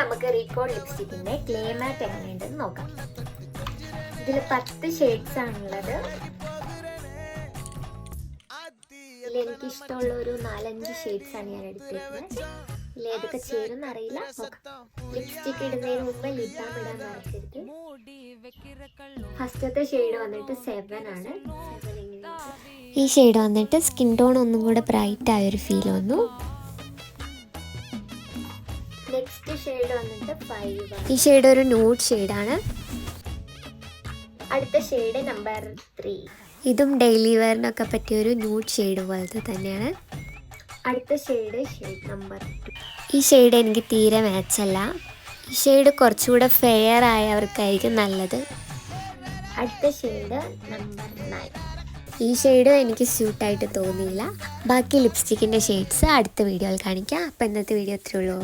നമുക്ക് recall ലിപ്സ്റ്റിക്കിന്റെ clay മാറ്റ് എങ്ങനെയുണ്ടെന്ന് നോക്കാം. ഇതിൽ 10 ഷെയ്ഡ്സ് ആണുള്ളത്. ഇതിൽ എനിക്കിഷ്ടമുള്ള ഒരു 4-5 ഷെയ്ഡ്സ് ആണ് ഞാൻ എടുത്തിരിക്കുന്നത്. ഇതിൽ ഏതൊക്കെ ചേരുമെന്ന് അറിയില്ല, നോക്കാം. ലിപ്സ്റ്റിക് ഇടുന്നതിന് മുമ്പ് ലിപ് ബാം ഇടാൻ മറക്കരുത്. ഫസ്റ്റത്തെ ഷെയ്ഡ് വന്നിട്ട് 7 ആണ്. ഈ ഷെയ്ഡ് വന്നിട്ട് സ്കിൻ ടോൺ ഒന്നും കൂടെ ബ്രൈറ്റ് ആയൊരു ഫീൽ വന്നു. നെക്സ്റ്റ് ഷെയ്ഡ് വന്നിട്ട് 5. ഈ ഷെയ്ഡ് ഒരു ന്യൂഡ് ഷെയ്ഡാണ്. അടുത്ത ഷെയ്ഡ് നമ്പർ 3. ഇതും ഡെയിലി വെയറിനൊക്കെ പറ്റിയൊരു ന്യൂഡ് ഷെയ്ഡ് പോലത്തെ തന്നെയാണ്. അടുത്ത ഷെയ്ഡ് നമ്പർ 2. ഈ ഷെയ്ഡ് എനിക്ക് തീരെ മാച്ചല്ല. ഈ ഷെയ്ഡ് കുറച്ചുകൂടെ ഫെയർ ആയവർക്കായിരിക്കും നല്ലത്. അടുത്ത ഷെയ്ഡ് നമ്പർ 9. ഈ ഷെയ്ഡ് എനിക്ക് സ്യൂട്ടായിട്ട് തോന്നിയില്ല. ബാക്കി ലിപ്സ്റ്റിക്കിൻ്റെ ഷെയ്ഡ്സ് അടുത്ത വീഡിയോയിൽ കാണിക്കാം. അപ്പോൾ ഇന്നത്തെ വീഡിയോ ഇത്രയേ ഉള്ളൂ.